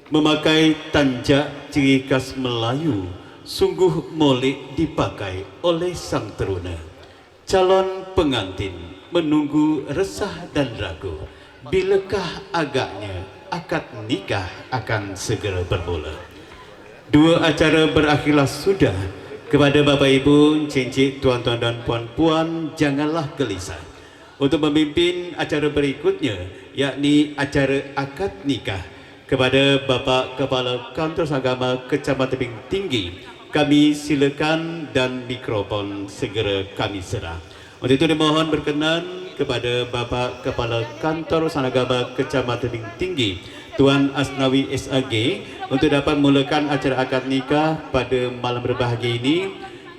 Memakai tanjak ciri khas Melayu sungguh molek dipakai oleh sang teruna. Calon pengantin menunggu resah dan ragu, bilakah agaknya akad nikah akan segera bermula. Dua acara berakhirlah sudah. Kepada Bapak Ibu, cincin, tuan-tuan dan puan-puan, janganlah gelisah untuk memimpin acara berikutnya, yakni acara akad nikah. Kepada Bapak Kepala Kantor Agama Kecamatan Tebing Tinggi, kami silakan dan mikrofon segera kami serah. Untuk itu dimohon berkenan kepada Bapak Kepala Kantor Agama Kecamatan Tebing Tinggi, Tuan Asnawi SAG, untuk dapat memulakan acara akad nikah pada malam berbahagia ini,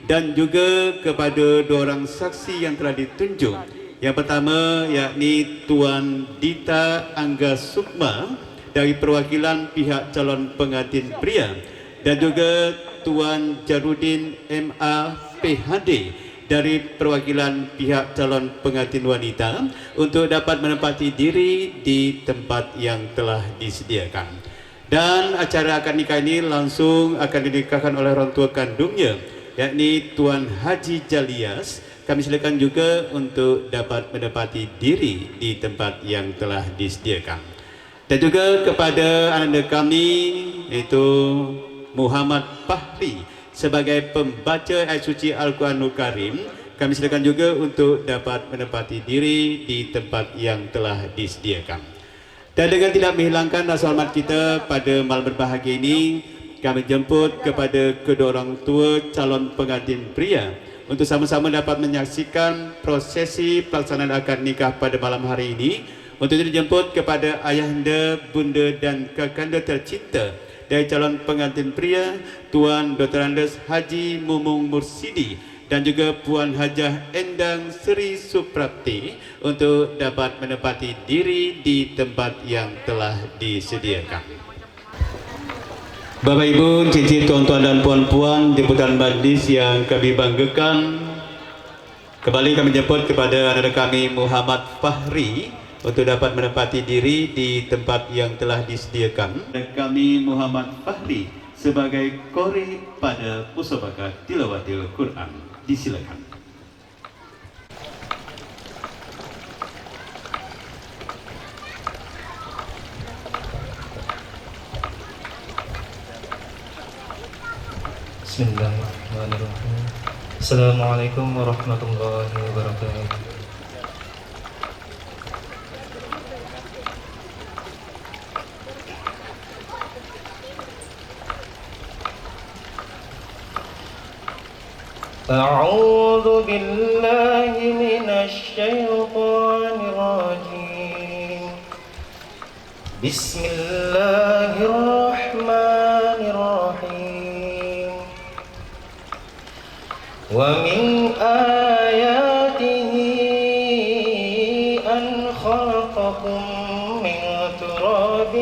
dan juga kepada dua orang saksi yang telah ditunjuk. Yang pertama yakni Tuan Dita Angga Sukma dari perwakilan pihak calon pengantin pria, dan juga Tuan Jarudin MA PhD dari perwakilan pihak calon pengantin wanita untuk dapat menempati diri di tempat yang telah disediakan. Dan acara akad nikah ini langsung akan dinikahkan oleh orang tua kandungnya, yakni Tuan Haji Jalias. Kami silakan juga untuk dapat menempati diri di tempat yang telah disediakan. Dan juga kepada anak kami, yaitu Muhammad Fahri sebagai pembaca ayat suci Al-Quranul Karim, kami silakan juga untuk dapat menempati diri di tempat yang telah disediakan. Dan dengan tidak menghilangkan rasa hormat kita pada malam berbahagia ini, kami jemput kepada kedua orang tua calon pengantin pria untuk sama-sama dapat menyaksikan prosesi pelaksanaan akad nikah pada malam hari ini. Untuk itu dijemput kepada ayahanda, bunda dan kakanda tercinta dari calon pengantin pria, Tuan Dr. Andes Haji Mumung Mursidi dan juga Puan Hajah Endang Sri Suprapti untuk dapat menempati diri di tempat yang telah disediakan. Bapak Ibu, cincin, tuan-tuan dan puan-puan, jemputan majlis yang kami banggakan, kembali kami jemput kepada anak kami Muhammad Fahri untuk dapat menempati diri di tempat yang telah disediakan. Dan kami Muhammad Fahri sebagai qori pada musabaqah tilawatil Quran. Disilakan. Bismillahirrahmanirrahim. Assalamualaikum warahmatullahi wabarakatuh. أعوذ بالله من الشيطان الرجيم. بسم الله الرحمن الرحيم. ومن آياته أن خلقكم من تراب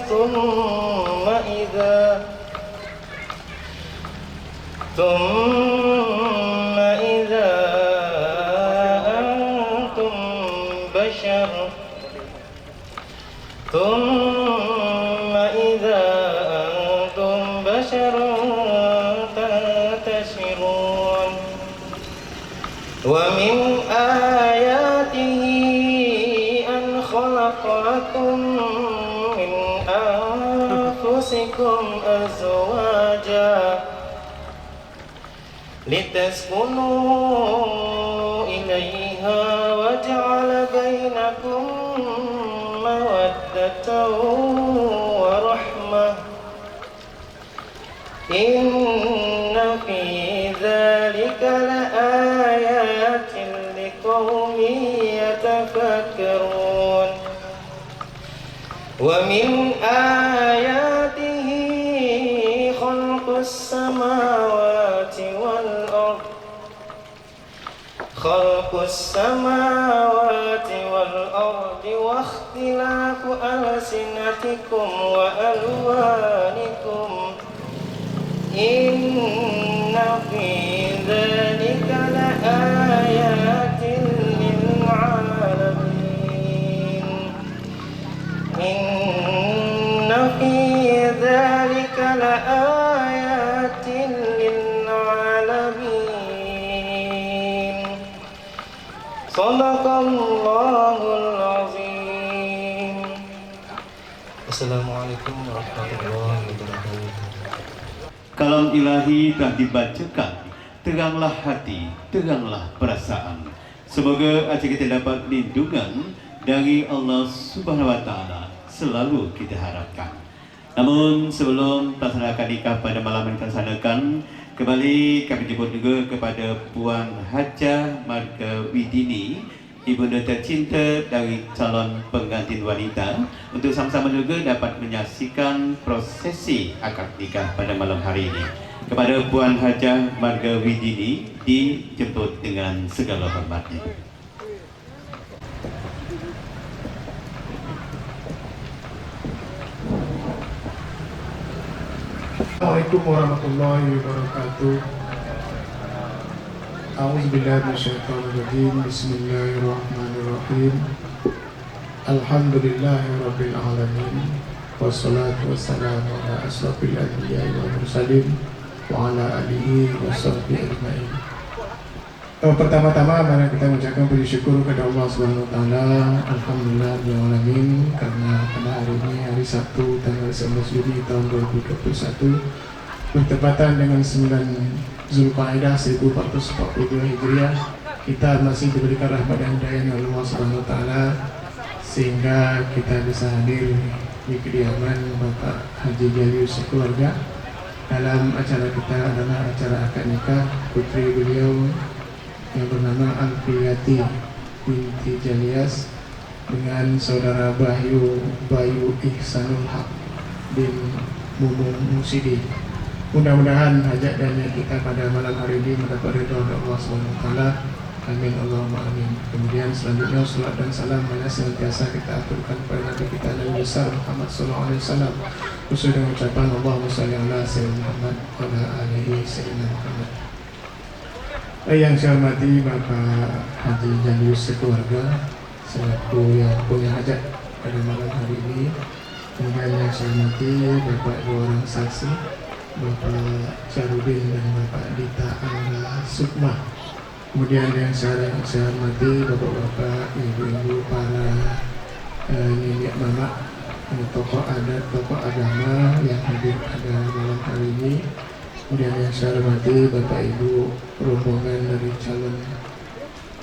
ثم إذا أنتم بشر تنتشرون. ومن آياته أن خلق لكم من أنفسكم أزواجا لتسكنوا إليها وجعل بينكم مودة ورحمة إن في ذلك لآيات لقوم يتفكرون. ومن آياته خلق السماوات والأرض واختلاف ألسنتكم وألوانكم إن في ذلك لآيات للعالمين. إن في Sadaqallahul azim. Assalamualaikum warahmatullahi wabarakatuh. Kalam ilahi telah dibacakan, teranglah hati, teranglah perasaan. Semoga aja kita dapat lindungan dari Allah Subhanahu wa Ta'ala, selalu kita harapkan. Namun sebelum melaksanakan nikah pada malam yang kita laksanakan, kembali kami jemput juga kepada Puan Hajah Marga Widini, ibunda tercinta dari calon pengantin wanita, untuk sama-sama juga dapat menyaksikan prosesi akad nikah pada malam hari ini. Kepada Puan Hajah Marga Widini dijemput dengan segala hormatnya. Assalamualaikum warahmatullahi wabarakatuh. A'udzubillahi minasyaitonirrajim. Bismillahirrahmanirrahim. Alhamdulillahirabbil alamin. Wassalatu wassalamu ala asrofil anbiya'i wal mursalin wa ala alihi washabbihi ajmain. Pertama-tama mari kita mengucapkan puji syukur kepada Allah Subhanahu wa taala. Alhamdulillahirabbil alamin, karena pada hari ini hari Sabtu tanggal 11 Juni tahun 2021 bertepatan dengan 9 Zulqa'dah 1442 Hijriah, kita masih diberikan rahmat dan hidayah oleh Allah Subhanahu wa taala sehingga kita bisa hadir di kediaman Bapak Haji Jalius sekeluarga. Dalam acara kita adalah acara akad nikah putri beliau yang bernama Alfiyati binti Jalias dengan saudara Bayu Ihsanul Haq bin Mumung Musidi. Mudah-mudahan hajat dan niat kita pada malam hari ini mendapat ridha dari Allah SWT. Amin Allahumma amin. Kemudian selanjutnya salat dan salam banyak senantiasa kita aturkan kepada Nabi kita Nabi besar Muhammad SAW, khusus dengan ucapan Allahumma shalli ala sayyidina Muhammad wa ala alihi sayyidina Muhammad. Yang saya hormati Bapak Haji Jalius sekeluarga selaku yang punya hajat pada malam hari ini. Kemudian yang saya hormati Bapak dua orang saksi, Bapak Syarudin dan Bapak Dita Angga Sukma. Kemudian yang saya hormati Bapak-bapak, ibu-ibu, para nenek mama, tokoh adat, tokoh agama yang hadir pada malam hari ini. Kemudian yang saya hormati Bapak Ibu rombongan dari calon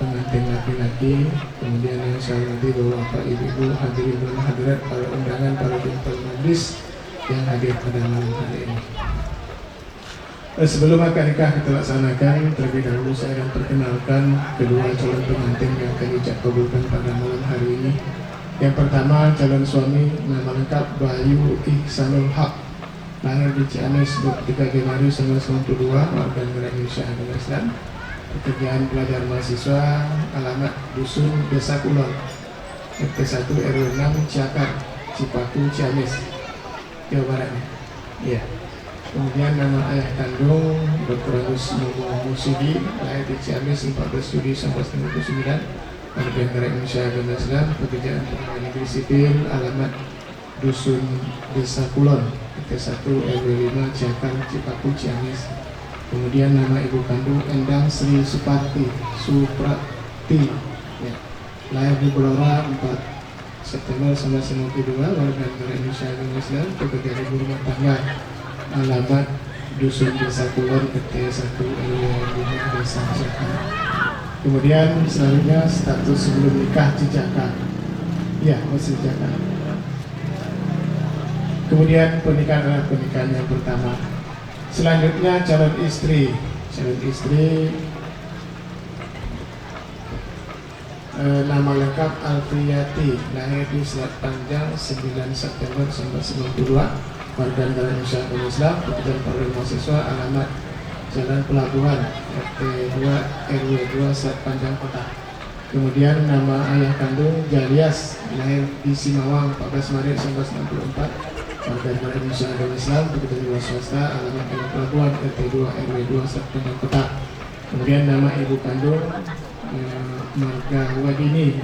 pengantin laki-laki. Kemudian yang saya hormati Bapak Ibu hadirin dan hadirat, para undangan, para jemaah majlis yang hadir pada malam hari ini. Sebelum akad nikah kita laksanakan, terlebih dahulu saya akan perkenalkan kedua calon pengantin yang akan ijab kabulkan pada malam hari ini. Yang pertama, calon suami nama lengkap Bayu Ihsanul Haq, lahir di Ciamis 23 Januari 1992, warga negara Indonesia agama Islam. Pekerjaan pelajar mahasiswa, alamat dusun Desa Kulon, RT 1 RW 6 Ciakar, Cipaku, Ciamis, Jawa Barat. Iya. Kemudian nama ayah kandung Dr. Agus Mumung Musidi, lahir di Ciamis 14 Juli 1999, warga negara Indonesia agama Islam. Pekerjaan pegawai negeri sipil, alamat dusun Desa Kulon, RT 1 RW 5 Ciakar, Cipaku, Ciamis. Kemudian nama ibu kandung Endang Sri Suprati, ya, lahir di Blora 4 September 1952, warga negara Indonesia agama Islam. Pekerjaan ibu rumah tangga, alamat dusun Desa Kulon, RT 1 RW 5 Desa Ciakar. Kemudian selanjutnya status sebelum nikah Cijakar, ya masih Cijakar. Kemudian pernikahan adalah pernikahan yang pertama. Selanjutnya calon istri nama lengkap Alfiyati, lahir di Selat Panjang 9 September 1992, warga negara Indonesia agama Islam. Pekerjaan para mahasiswa, alamat Jalan Pelabuhan, RT 2 RW 2 Selat Panjang Kota. Kemudian nama ayah kandung Jalias, lahir di Simawang 14 Maret 1964, warga negara Indonesia agama Islam. Pekerjaan luar swasta, alamat Jalan Pelabuhan, RT 2 RW 2 Selat Panjang Kota. Kemudian nama ibu kandung Marga Wadini,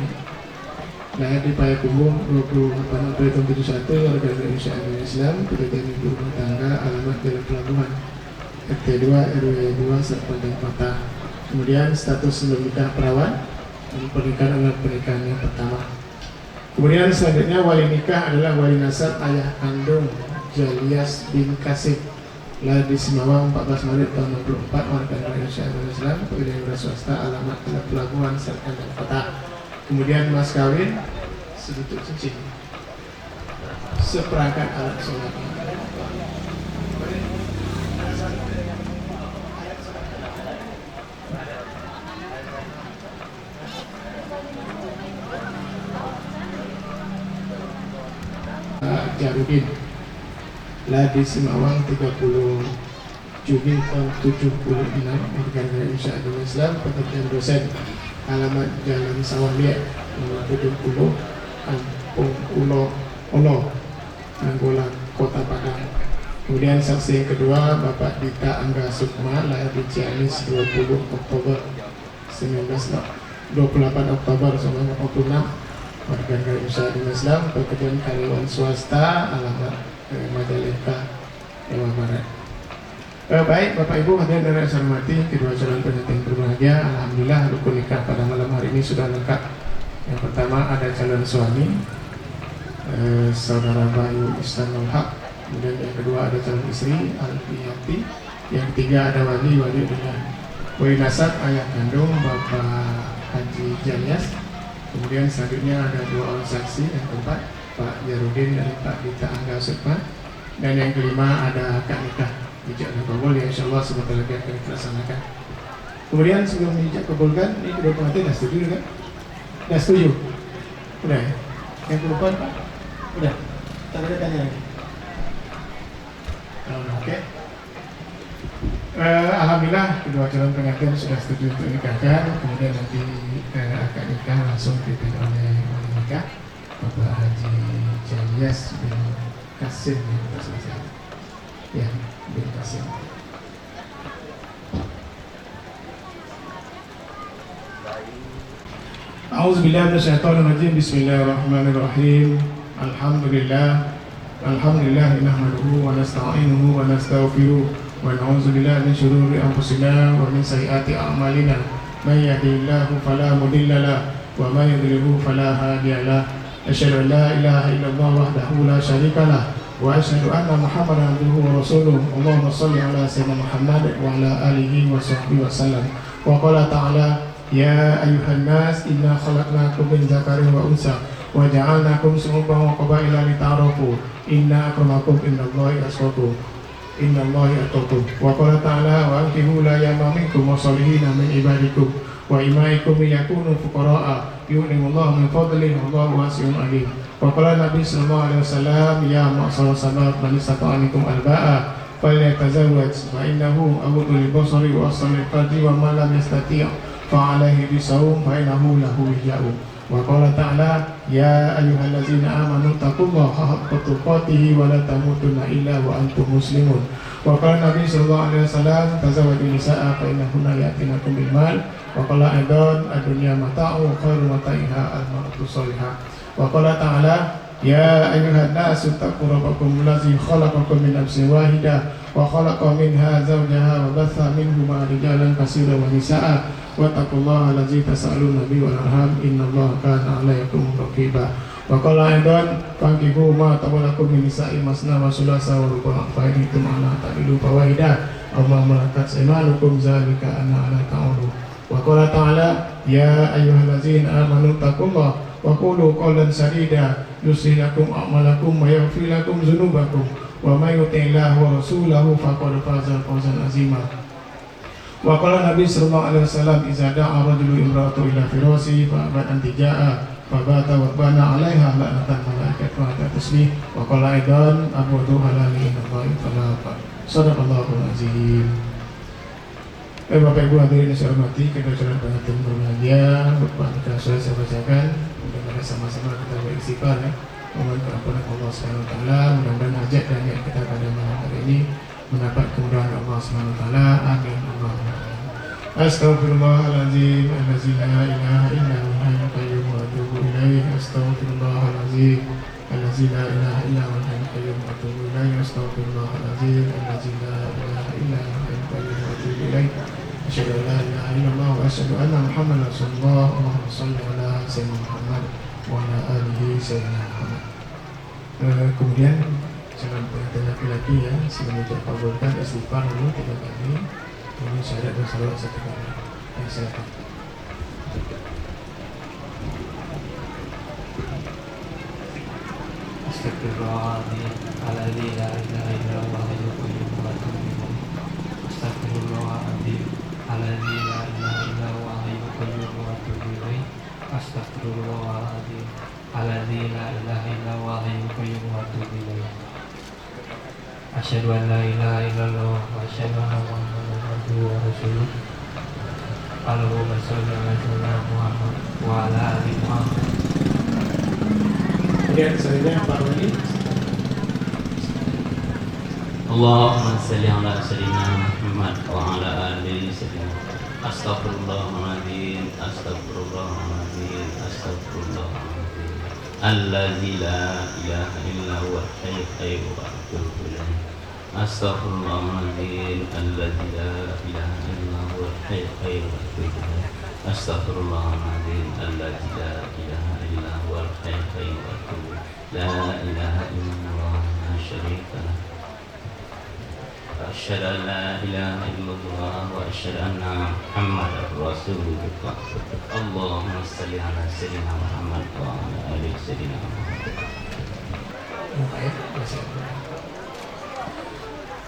lahir di Payakumbuh 28 April 1971, warga negara Indonesia agama Islam. Pekerjaan ibu rumah tangga, alamat Jalan Pelabuhan, RT 2 RW 2 Selat Panjang Kota. Kemudian status sebelum nikah perawan, Dan pernikahan adalah pernikahan yang pertama. Kemudian selanjutnya wali nikah adalah wali nasab ayah kandung Jalias bin Kasib, lahir di Simawang 14 Maret tahun 64, warga negara Indonesia Islam, pekerjaan wira swasta, alamat adalah Pelabuhan Serkan dan Kota. Kemudian mas kawin sejuta cincin, seperangkat alat sholat. Jarudin, lahir di Simawang 30 Juni tahun 76, warga negara Indonesia Islam, pekerjaan dosen, alamat Jalan Sawahliat nomor 70, Kampung Olo, Nanggolan, Kota Padang. Kemudian saksi yang kedua Bapak Dita Angga Sukma, lahir di Ciamis 28 Oktober 1986, warga negara Indonesia Islam, pekerjaan karyawan swasta, alamat Majalengka, Jawa Barat. Baik Bapak Ibu hadirin yang saya hormati, kedua calon pengantin berbahagia, alhamdulillah rukun nikah pada malam hari ini sudah lengkap. Yang pertama ada calon suami, saudara Bayu Istanul Haq. Kemudian yang kedua ada calon istri Alfiyati. Yang ketiga ada wali dengan wali nasab ayah kandung Bapak Haji Jalias. Kemudian selanjutnya ada dua orang saksi, yang keempat Pak Jarudin dan Pak Dita Angga Sukma. Dan yang kelima ada akad nikah ijab dan kabul yang insyaallah sebentar lagi akan kita laksanakan. Kemudian sebelum ijab kabulkan, ini kedua pengantin dah setuju kan? Dah setuju? Udah ya? Yang perempuan Pak? Udah? Tak ada tanya lagi? Oke. Alhamdulillah kedua calon pengantin sudah setuju untuk nikahkan. Kemudian nanti akad nikah langsung dipimpin oleh wali nikah Bapak Haji Jalias bin Kasim yang kita selesai. Ya, bin Kasim. A'udzubillahi minasyaitonirrajim. Bismillahirrahmanirrahim. Alhamdulillah nahmaduhu wa nasta'inuhu wa nastaghfiruh wa na'udzu billahi min shururi anfusina wa min sayyiati a'malina. May yahdihillahu fala mudilla lahu wa may yudlilhu fala hadiya lahu. Asyhadu an la ilaha illallah wahdahu la syarika lahu wa asyhadu anna Muhammadan abduhu wa rasuluh. Allahumma shalli ala sayyidina Muhammad wa ala alihi wa sahbihi wa sallam. Wa qala ta'ala ya ayyuhan nas inna khalaqnakum min dzakarin wa unsa wa ja'alnakum syu'uban wa qabaila lita'arafu inna akramakum indallahi atqakum innallahi atqakum. Wa qala ta'ala wa ankihu la yama minkum wa salihina min ibadikum wa imaikum yakunu fuqara'a yughnihimullahu min fadlihi wallahu wasi'un alim. Wa qala Nabi sallallahu alaihi wasallam ya ma'syar sabab man istata'a minkum alba'a falyatazawwaj fa innahu aghaddu lil-basari wa ahsanu lil-farji wa man lam yastati' fa 'alaihi bisawm fa innahu lahu wija'u. Wa qala ta'ala ya ayyuhallazina amanu taqullaha haqqa tuqatih wa la tamutunna illa wa antum muslimun. Wa qala Nabi sallallahu alaihi wasallam tazawwaju nisaa fa innahunna ya'tinakum bil mal. Wa qala aidan ad-dunya mata'u khairu mata'iha al-mar'atu salihah. Wa qala ta'ala ya ayyuhan nasu taqu rabbakum allazi khalaqakum min nafsin wahidah wa khalaqa minha zawjaha wa batha minhuma rijalan katsiran wa nisaa wattaqullaha allazi tas'aluna bihi wal arham innallaha kana 'alaykum raqiba. Wa qala aidan fankihu ma tabalakum min nisa'i masna wa sulasa wa ruba' fa in kuntum ala ta'dilu fawahida Allahumma malakat aymanukum zalika anna 'ala ta'ulu. Wa qala ta'ala ya ayyuhallazina amanu taqullaha wa qulu qawlan sadida yuslih lakum a'malakum wa yaghfir lakum dzunubakum wa may yuti'illaha wa rasulahu faqad faza fawzan 'azima. Wa qala Nabi sallallahu alaihi wasallam idza da'a rajulu imra'atu ila firasi fa abat an tija'a fa bata wa bana 'alaiha la'natan malaikat wa tasbih. Wa qala aidan abudu halali wa fala sadaqallahu azim. Bapak Ibu hadirin yang saya hormati, kedua calon pengantin berbahagia, Bapak nikah sudah saya bacakan. Mudah-mudahan sama-sama kita beristighfar ya. Mohon keampunan Allah Subhanahu wa taala, mudah-mudahan hajat dan niat kita pada malam hari ini mendapat kemudahan Allah Subhanahu wa taala. Amin. Astaghfirullahaladzim allazi la ilaha illa huwal hayyul qayyum wa atubu ilaih. Astaghfirullahaladzim allazi la ilaha illa huwal hayyul qayyum wa atubu ilaih. Astaghfirullahaladzim allazi la ilaha illa huwal hayyul qayyum wa atubu ilaih. Asyhadu an la ilaha illallah wa asyhadu anna Muhammadan rasulullah. Allahumma shalli ala sayyidina Muhammad wa ala alihi sayyidina Muhammad. Kemudian jangan pengantin laki-laki ya, sebelum dikabulkan istighfar dulu 3 kali, kemudian syahadat dan salawat 1 kali. Ya, silakan. Astagfirullahaladzim, alladzi la ilaha illallah hayyul qayyum wa atubu ilaih. Astagfirullahaladzim, alladzi la ilaha illallah hayyul qayyum wa atubu ilaih. Astagfirullahaladzim, alladzi la ilaha illallah hayyul qayyum wa atubu ilaih. Asyhadu an la ilaha illallah wa asyhadu anna Muhammadan abduhu wa rasuluh. Allahumma shalli ala sayyidina Muhammad wa ala ali Muhammad. Kemudian selanjutnya Pak Wali. Allahumma salli ala sayyidina Muhammad wa ala ali sayyidina. Astaghfirullahaladzim, astaghfirullahaladzim, astaghfirullahaladzim. Allazi la ilaha illa huwa al-hayyul qayyum wa atubu ilaih. Astaghfirullahaladzim, allazi la ilaha illa huwa al-hayyul qayyum wa atubu ilaih. Astaghfirullahaladzim, allazi la ilaha illa huwa al-hayyul qayyum wa atubu ilaih. La ilaha illallah la syarika lah. Asyhadu an la ilaha illallah wa asyhadu anna Muhammadar rasulullah. Allahumma shalli ala sayyidina Muhammad wa ala ali sayyidina Muhammad.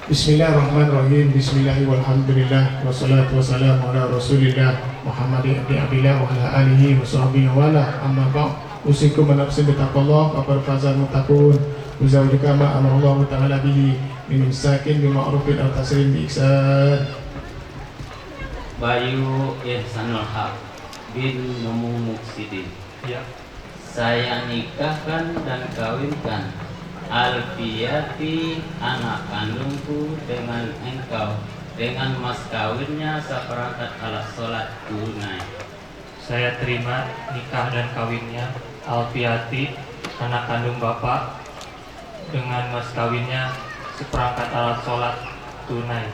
Bismillahirrahmanirrahim. Bismillahirrahmanirrahim. Wassalatu wassalamu ala rasulillah Muhammadin ibn Abdillah wa ala alihi wa sahbihi wa ala amma ba'd. Usikum menafsi bitaqallah wa berfazal mutakun uzawjika ma amarallahu ta'ala bihi min imsakin bima'rufin al tasrim bi ihsan. Bayu Ihsanul Haq bin Nemu Muksidin. Ya. Saya nikahkan dan kawinkan Alfiyati anak kandungku dengan engkau, dengan mas kawinnya seperangkat alat sholat tunai. Saya terima nikah dan kawinnya Alfiati, anak kandung Bapak, dengan mas kawinnya seperangkat alat sholat tunai.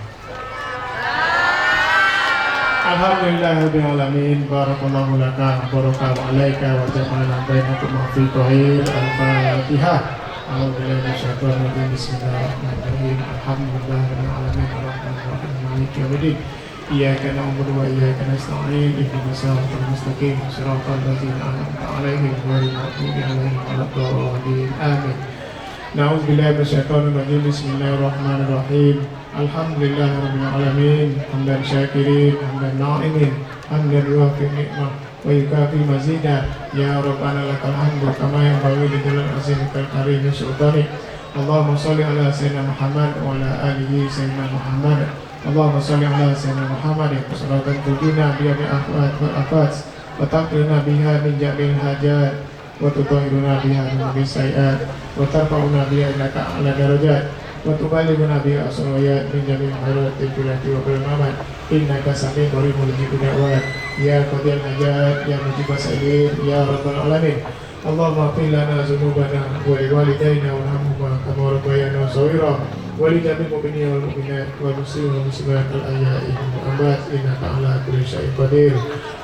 Alhamdulillahirabbil alamin. Barakallahu laka barakallahu alaika wa jama'ana bainakum fi qahir. Al-Fatihah. A'udzubillahi minasyaitonir rajim. Bismillahirrahmanirrahim. Alhamdulillahirabbil alamin. Arrahmanirrahim. Maliki yaumiddin. Iyyaka na'budu wa iyyaka nasta'in. Ihdinas siratal mustaqim. Shiratal ladzina an'amta 'alaihim ghairil maghdubi 'alaihim waladdallin. Amin. Na'udzubillahi minasyaitonir rajim. Bismillahirrahmanirrahim. Alhamdulillahirabbil alamin. Hamdan syakirin, hamdan na'imin, hamdan yuwafi ni'mah wa yukafi mazidah. Ya Rabbana lakal hamdu kama yanbaghi li jalali wajhikal karim sultani. Allahumma shalli ala sayyidina Muhammad wa ala alihi sayyidina Muhammad. Allahumma shalli ala sayyidina Muhammad salatan tudina biha bi afat wa afat wa taqina biha min jami'il hajat wa tutahhiruna biha min sayiat wa tarfa'una biha ila a'la darajat wa tuballighuna biha asrayat min jami'il khairat tilati wa bil mamat. Innaka sami'un qaribun mujibud da'wat. Ya qadiyal hajat, ya mujibas sa'ilin, ya rabbal alamin. Allahumma ighfir lana dzunubana wa liwalidayna warhamhuma kama rabbayana shaghira wa li jami'il mu'minina wal mu'minat wal muslimina wal muslimat al ahya'i wal amwat innaka 'ala kulli syai'in qadir.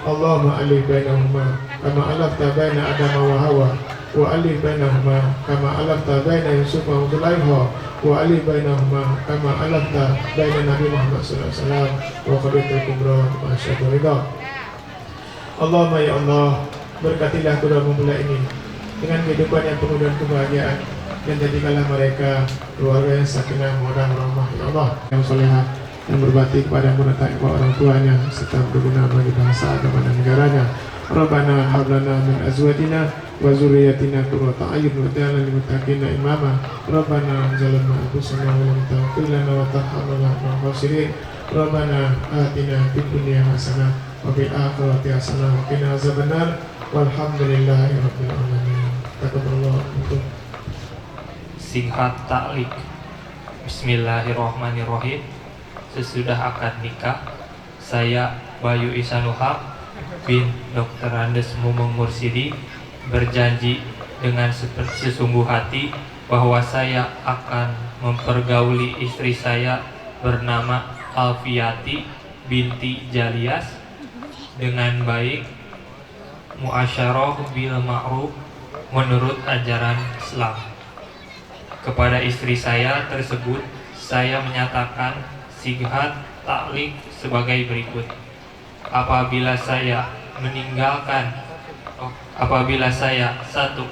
Allahumma alif bainahuma kama alafta baina Adama wa Hawa wa alif bainahuma kama alafta baina Yusuf wa Zulaiha wa alif bainahuma kama alafta baina Nabi Muhammad sallallahu alaihi wasallam wa qadatul kubra wa asyhadu ridha. Allahumma ya Allah, berkatilah kedua mempelai ini dengan kehidupan yang penuh dengan kebahagiaan, dan jadikanlah mereka keluarga yang sakinah mawaddah warahmah ya Allah, yang solehah, yang berbakti kepada kepada orang tuanya serta berguna bagi bangsa, agama dan negaranya. Rabbana hab lana min azwajina wa dzurriyyatina qurrata a'yun waj'alna lil muttaqina imama. Rabbana zalamna anfusana wa lam taghfir lana wa tarhamna lanakunanna minal khasirin. Rabbana atina fid dunya hasanah wa fil akhirati hasanah wa qina azabannar. Walhamdulillahi rabbil alamin. Taqabbalallahu. Singkat taklik. Bismillahirrahmanirrahim. Sesudah akad nikah, saya Bayu Ihsanul Haq bin Dr. Andes Mumeng Mursidi berjanji dengan sesungguh hati bahwa saya akan mempergauli istri saya bernama Alfiyati binti Jalias dengan baik, muasyarah bil ma'ruf menurut ajaran Islam. Kepada istri saya tersebut, saya menyatakan sighat taklik sebagai berikut. Apabila saya satu,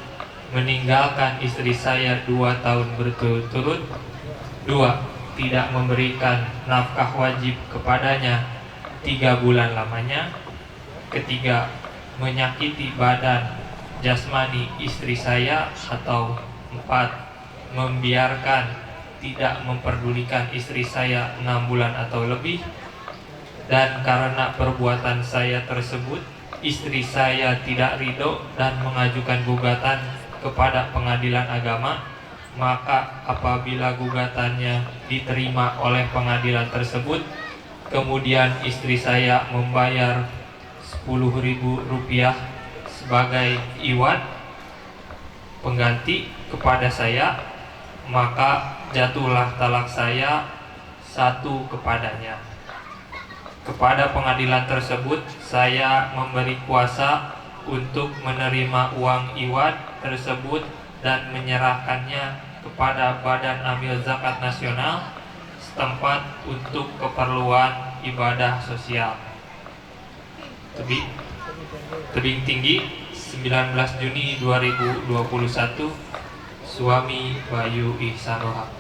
meninggalkan istri saya 2 tahun berturut-turut. 2. Tidak memberikan nafkah wajib kepadanya 3 bulan lamanya. Ketiga, menyakiti badan jasmani istri saya. Atau 4, membiarkan tidak memperdulikan istri saya 6 bulan atau lebih. Dan karena perbuatan saya tersebut, istri saya tidak ridho dan mengajukan gugatan kepada pengadilan agama, maka apabila gugatannya diterima oleh pengadilan tersebut, kemudian istri saya membayar Rp10.000 sebagai iwad pengganti kepada saya, maka jatuhlah talak saya 1 kepadanya. Kepada pengadilan tersebut, saya memberi kuasa untuk menerima uang iwad tersebut dan menyerahkannya kepada Badan Amil Zakat Nasional setempat untuk keperluan ibadah sosial. Tebing Tinggi, 19 Juni 2021, suami Bayu Ihsan Wahab.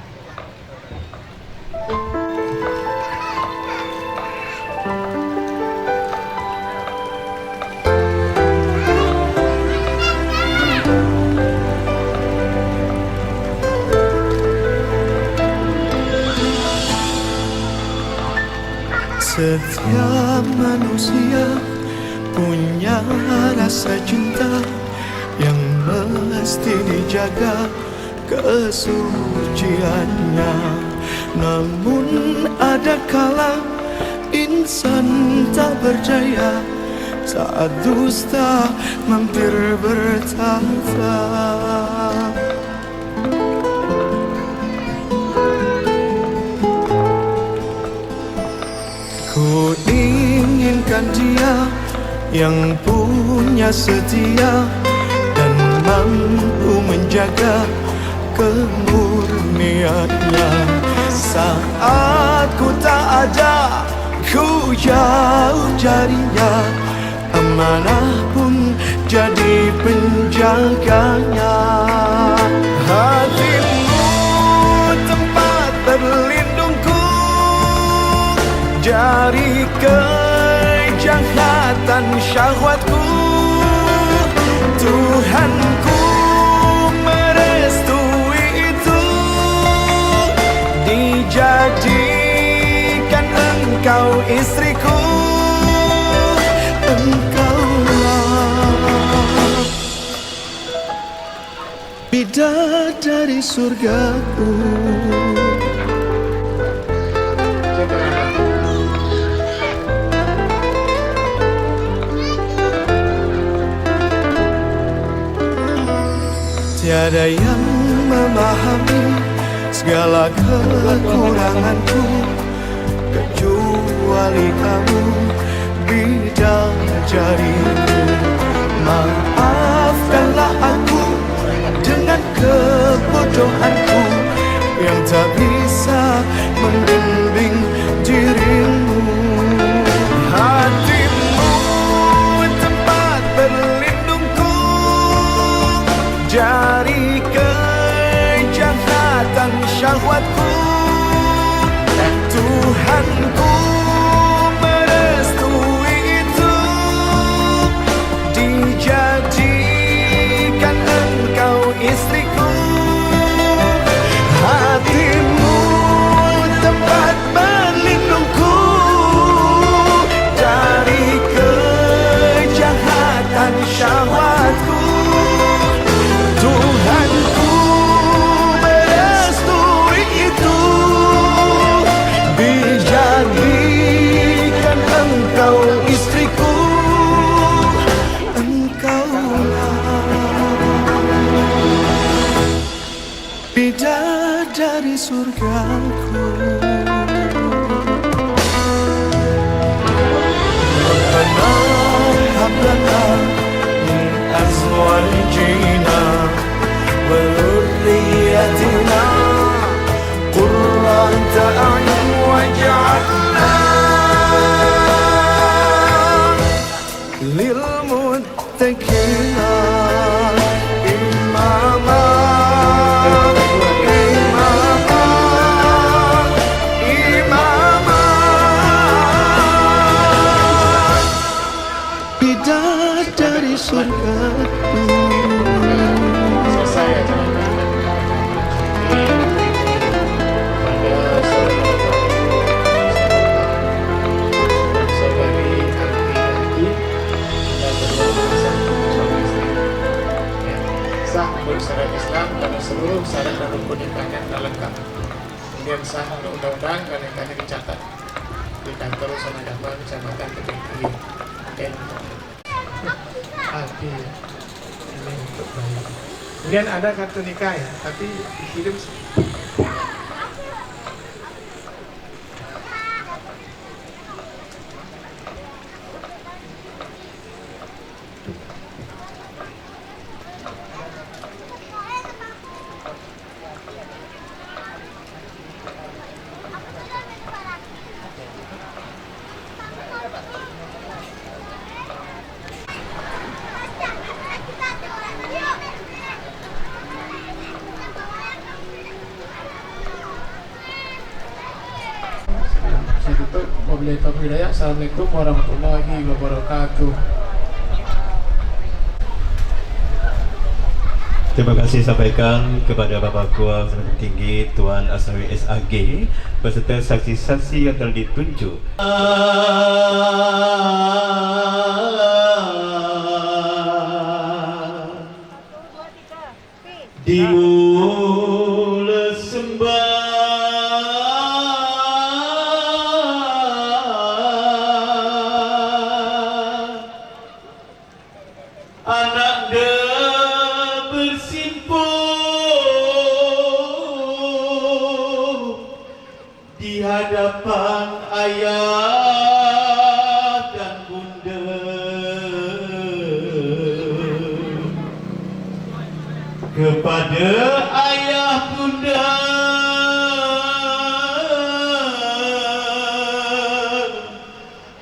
Setiap manusia punya rasa cinta yang mesti dijaga kesuciannya. Namun ada kala insan tak berdaya saat dusta mampir bertata. Ku inginkan dia yang punya setia dan mampu menjaga kemurniannya. Saat ku tak ada, ku jauh darinya, amanah pun jadi penjaganya. Hatimu tempat berlindungku dari kejahatan syahwatku. Tuhanku merestui itu, dijadikan engkau istriku. Engkaulah bidadari surgaku. Tiada yang memahami segala kekuranganku kecuali kamu, bidadariku. Maafkanlah aku dengan kebodohanku yang tak bisa membimbing dirimu. Hatimu tempat berlindungku dari kejahatan syahwatku. Tuhanku merestui itu, dijadikan engkau istriku. Hatimu tempat berlindungku dari kejahatan syahwatku. Tuhanku merestui itu, dijadikan engkau istriku. Engkaulah bidadari surgaku. وانجينا وذريتنا قرة أعين واجعلنا للمتقين إماما إماما إماما bidadari surgaku. Selesai acara pada saudari anti dan berdua suami istri. Ya, sah menurut syariat Islam karena seluruh syarat dan rukun nikahnya telah lengkap. Kemudian sah untuk undang-undang dan nikahnya dicatat di kantor Sonagama Kecamatan Tebing dan Alfi ini untuk bayi. Kemudian ada kartu nikah ya, tapi dikirim saya tutup. Wabillahi taufiq wal hidayah. Assalamualaikum warahmatullahi wabarakatuh. Terima kasih sampaikan kepada Bapak Ketua Perguruan Tinggi Tuan Asnawi SAG beserta saksi-saksi yang telah ditunjuk. Dimula sembah anak de bersimpuh di hadapan ayah dan bunda. Kepada ayah bunda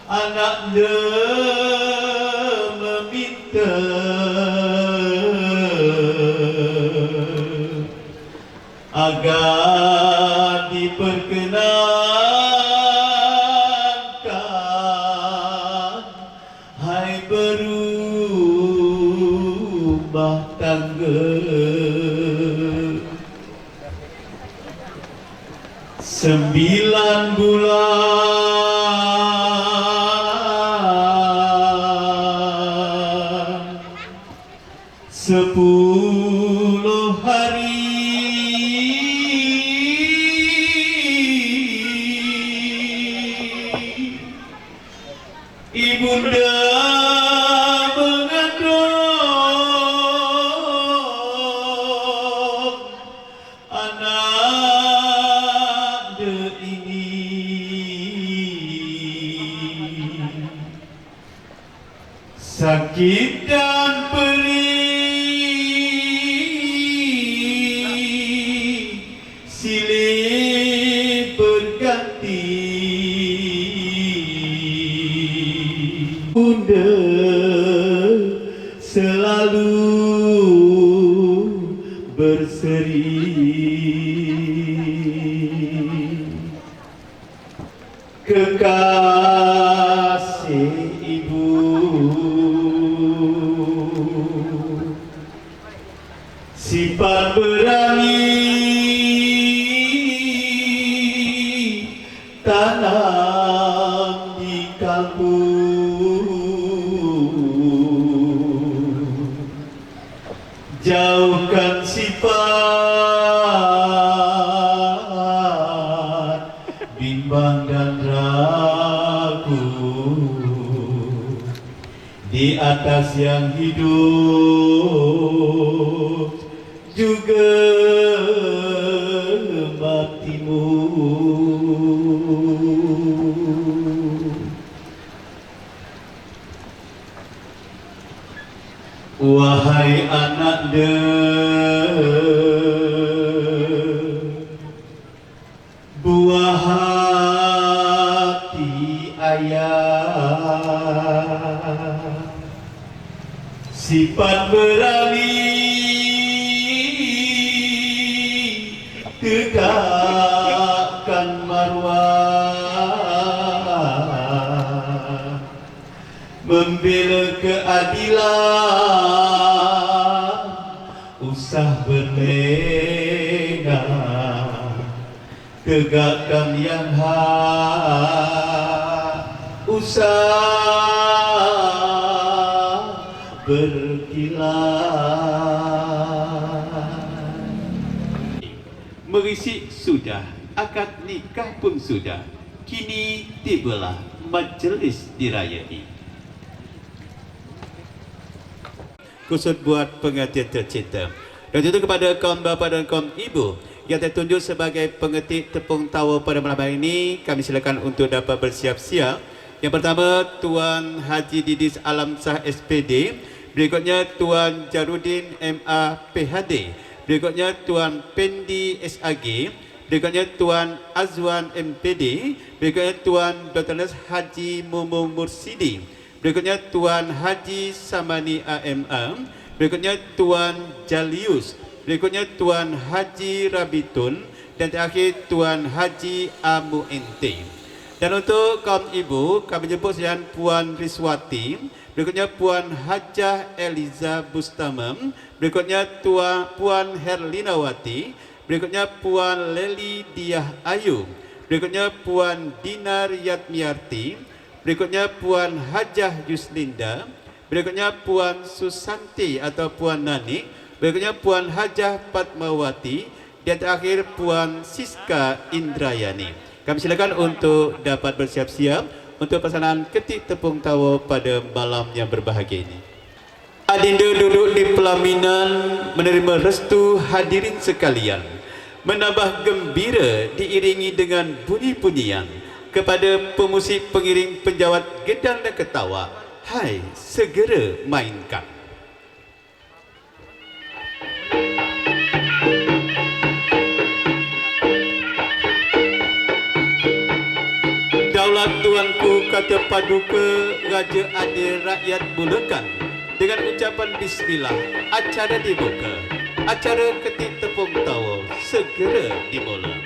anaknya meminta agar diperkenankan hai berumah tangga 9 bulan 10 hari ibunda mengandung anak ini. Sakit dan pedih silih berganti. Bunda selalu berseri. Kekasih ibu sifat berani tanam di kalbu. Jauhkan sifat bimbang dan ragu di atas yang hidup juga matimu. Wahai anak buah hati ayah, sifat berani tegakkan marwah, membela keadilan, usah berlengah, tegakkan yang hak, usah berkilah. Merisik sudah, akad nikah pun sudah, kini tibalah majlis dirayai. Khusus buat pengantin tercinta, dan itu kepada kaum bapa dan kaum ibu yang tertunjuk sebagai pengetik tepung tawa pada malam hari ini, kami silakan untuk dapat bersiap-siap. Yang pertama, Tuan Haji Didis Alamsah SPD, berikutnya Tuan Jarudin MA PhD, berikutnya Tuan Pendi SAG, berikutnya Tuan Azwan MPD, berikutnya Tuan Dr. Haji Mumu Mursidi, berikutnya Tuan Haji Samani AMA, berikutnya Tuan Jalius, berikutnya Tuan Haji Rabitun, dan terakhir Tuan Haji Amu Ente. Dan untuk kaum ibu, kami jemput sekalian Puan Riswati, berikutnya Puan Hajah Eliza Bustamam, berikutnya Puan Herlinawati, berikutnya Puan Leli Diah Ayu, berikutnya Puan Dinar Yatmiarti, berikutnya Puan Hajah Yuslinda, berikutnya Puan Susanti atau Puan Nanik, berikutnya Puan Hajah Fatmawati, dan terakhir Puan Siska Indrayani. Kami silakan untuk dapat bersiap-siap untuk pelaksanaan ketik tepung tawa pada malam yang berbahagia ini. Adinda duduk di pelaminan menerima restu hadirin sekalian, menambah gembira diiringi dengan bunyi-bunyian kepada pemusik pengiring penjawat gedang dan ketawa. Hai, segera mainkan. Daulat tuanku kata paduka Raja Adil rakyat mulakan dengan ucapan bismillah, acara dibuka. Acara ketik tepung tawa segera dimula.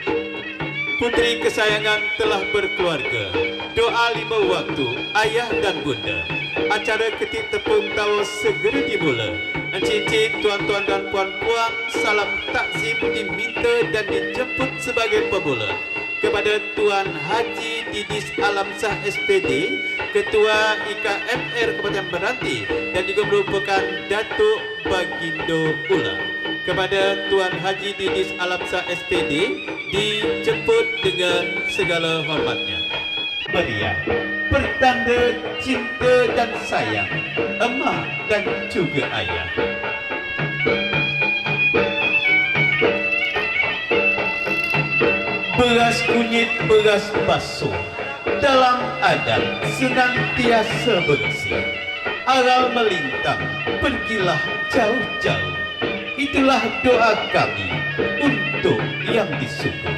Putri kesayangan telah berkeluarga, doa 5 waktu ayah dan bunda. Acara ketik tepung tawa segera dimula. Encik-encik, tuan-tuan dan puan-puan, salam takzim diminta dan dijemput sebagai pemula kepada Tuan Haji Didis Alamsah SPD, Ketua IKMR Kabupaten Meranti dan juga merupakan Datuk Bagindo Ula. Kepada Tuan Haji Didis Alamsah SPD dijemput dengan segala hormatnya. Meriah, pertanda cinta dan sayang emak dan juga ayah. Beras kunyit, beras basuh, dalam adat senantiasa bersih. Aral melintang, pergilah jauh-jauh. Itulah doa kami untuk yang disuka.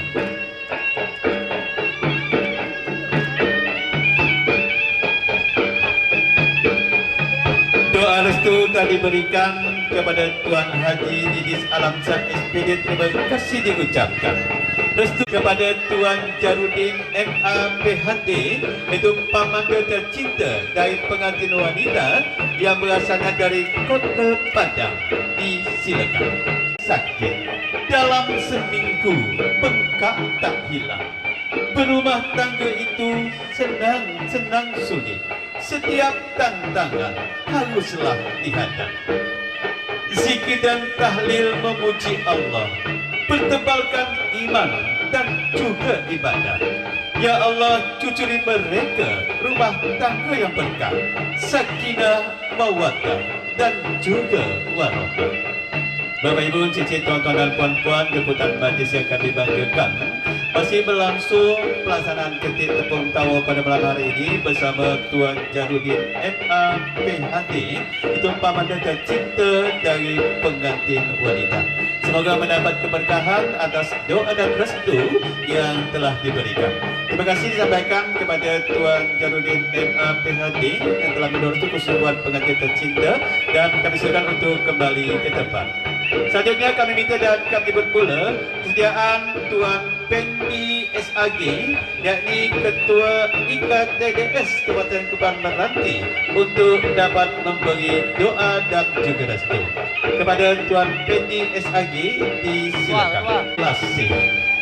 Doa restu telah diberikan kepada Tuan Haji Didis Alamsah SPD, terima kasih diucapkan. Restu kepada Tuan Jarudin MA PhD, itu pamanda tercinta dari pengantin wanita yang berasalnya dari Kota Padang. Disilakan. Sakit dalam seminggu bengkak tak hilang. Berumah tangga itu senang-senang sulit. Setiap tantangan haruslah dihadap. Zikir dan tahlil memuji Allah, bertebalkan iman dan juga ibadah. Ya Allah, cucuri mereka rumah tangga yang berkah, sakinah, mawaddah dan juga warahmah. Bapak Ibu, cincin tuan-tuan dan puan-puan, jemputan majlis yang kami banggakan, Masih berlangsung pelaksanaan ketik tepung tawa pada malam hari ini bersama Tuan Jarudin MA PhD, itu pamanda tercinta dari pengantin wanita. Semoga mendapat keberkahan atas doa dan restu yang telah diberikan. Terima kasih disampaikan kepada Tuan Jarudin MA PhD yang telah mendorong keseruan pengantin tercinta, dan kami silakan untuk kembali ke tempat. Selanjutnya kami minta dan kami bermula kesediaan Tuan Pendi SAG, yakni Ketua IKTDS Kabupaten Kepulauan Meranti, untuk dapat memberi doa dan juga restu. Kepada Tuan Pendi SAG disilakan.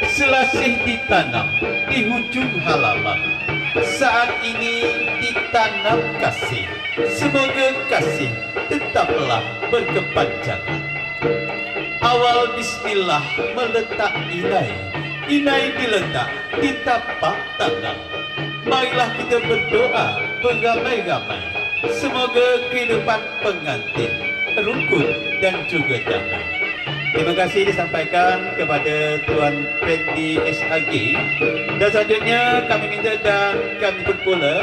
Selasih ditanam di hujung halaman. Saat ini ditanam kasih. Semoga kasih tetaplah berkepanjangan. Awal bismillah meletak inai, inai diletak di tapak tangan. Marilah kita berdoa beramai-ramai, semoga kehidupan pengantin rukun dan juga damai. Terima kasih disampaikan kepada Tuan Pendi SAG. Dan selanjutnya kami minta dan kami berpula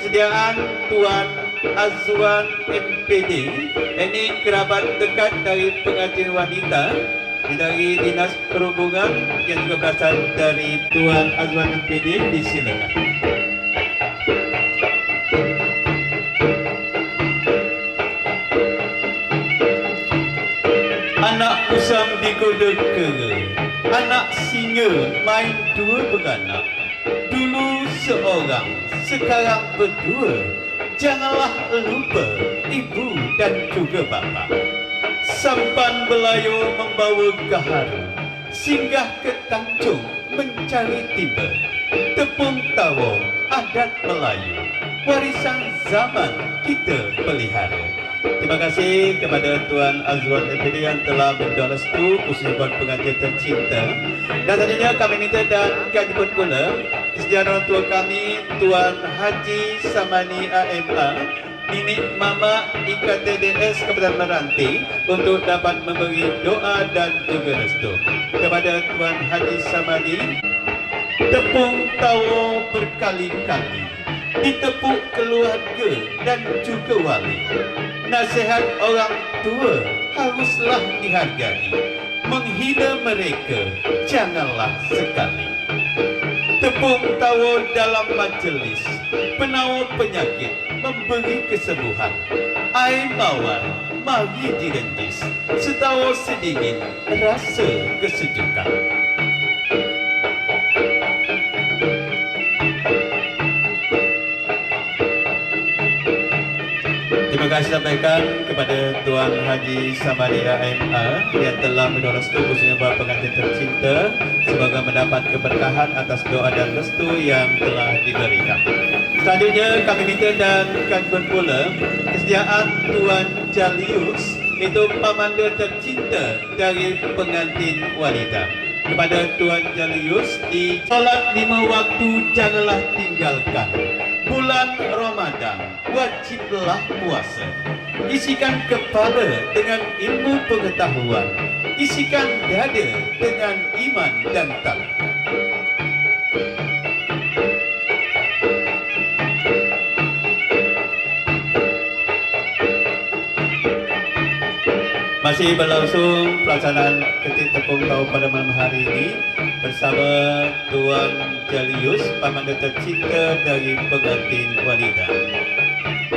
kesediaan Tuan Azwan MPD, ini kerabat dekat dari pengantin wanita dari Dinas Perhubungan yang juga berasal dari Tuan Azwan MPD, disilakan. Anak usam digoda kera, anak singa main dua beranak. Dulu seorang, sekarang berdua. Janganlah lupa ibu dan juga bapa. Sampan belayu membawa gaharu, singgah ke Tanjung mencari timba. Tepung tawa adat Melayu, warisan zaman kita pelihara. Terima kasih kepada Tuan Azwan MPD yang telah mendoa restu khususnya buat pengantin tercinta. Dan selanjutnya kami minta dan kami pula kesediaan orang tua kami Tuan Haji Samani AMA, Nenek Mama IKTDS Kabupaten Meranti, untuk dapat memberi doa dan juga restu. Kepada Tuan Haji Samani, tepung tawa berkali-kali ditepuk keluarga dan juga wali. Nasihat orang tua haruslah dihargai, menghina mereka janganlah sekali. Tepung tawa dalam majlis, penawar penyakit, memberi kesembuhan. Air mawar, mari direnjis, setawa sedingin, rasa kesejukan. Terima kasih sampaikan kepada Tuan Haji Samani AMA yang telah mendoa restu khususnya buat pengantin tercinta, semoga mendapat keberkahan atas doa dan restu yang telah diberikan. Selanjutnya kami minta dan kami berpula kesediaan Tuan Jalius, itu pamanda tercinta dari pengantin wanita. Kepada Tuan Jalius, di solat 5 waktu janganlah tinggalkan. Bulan Ramadan wajiblah puasa. Isikan kepala dengan ilmu pengetahuan, isikan dada dengan iman dan takwa. Masih berlangsung pelaksanaan ketik tepung tawa pada malam hari ini bersama Tuan Jalius, pamanda tercinta dari pengantin wanita.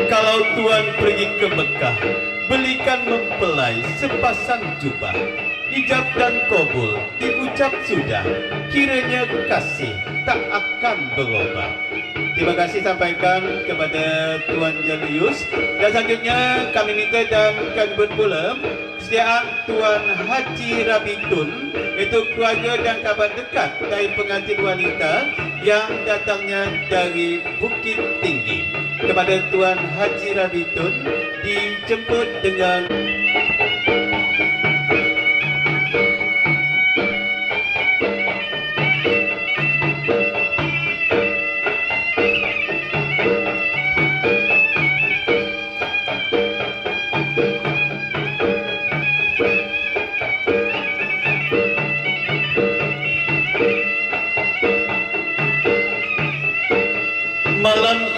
Kalau Tuan pergi ke Mekah, belikan mempelai sepasang jubah. Ijab dan kabul diucap sudah, kiranya kasih tak akan berubah. Terima kasih sampaikan kepada Tuan Jalius. Dan selanjutnya kami minta dan kami berpula kesediaan Tuan Haji Rabitun, itu keluarga dan kerabat dekat dari pengantin wanita yang datangnya dari Bukit Tinggi. Kepada Tuan Haji Rabitun dijemput dengan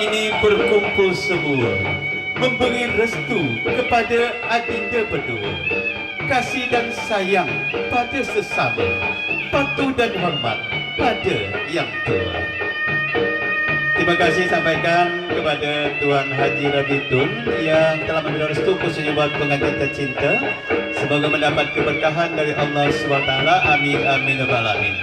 ini berkumpul semua memberi restu kepada adinda berdua, kasih dan sayang pada sesama, patuh dan hormat pada yang tua. Terima kasih sampaikan kepada Tuan Haji Rabi Tun yang telah memberi restu khususnya buat pengantin tercinta. Semoga mendapat keberkahan dari Allah SWT. Amin, amin, amin.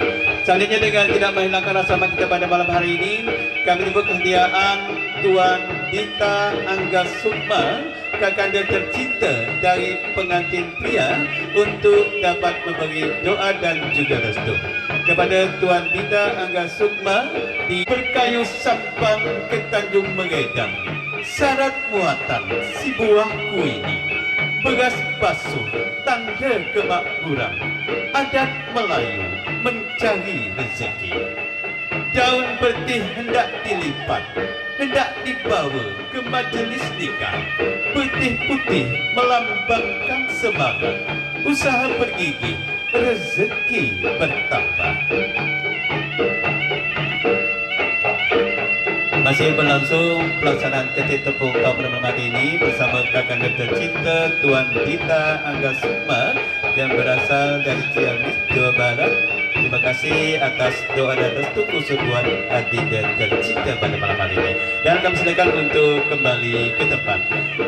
Selanjutnya dengan tidak menghilangkan rasa hormat kita pada malam hari ini, kami menyebut kesediaan Tuan Dita Angga Sukma, kakanda tercinta dari pengantin pria, untuk dapat memberi doa dan juga restu. Kepada Tuan Dita Angga Sukma di Perkayu Sampang ke Tanjung Meredang, syarat muatan si buah kuini, beras basuh tanda kemakmuran, adat Melayu mencari rezeki. Daun bertih hendak dilipat, hendak dibawa ke majlis nikah. Bertih putih melambangkan semangat, usaha bergigih, rezeki bertambah. Masih berlangsung pelaksanaan ketik tepung tahun pada malam hari ini bersama kakanda tercinta Tuan Dita Angga Sukma yang berasal dari Ciamis, Jawa Barat. Terima kasih atas doa dan restu khusus Tuan adinda tercinta pada malam hari ini. Dan kami silakan untuk kembali ke tempat.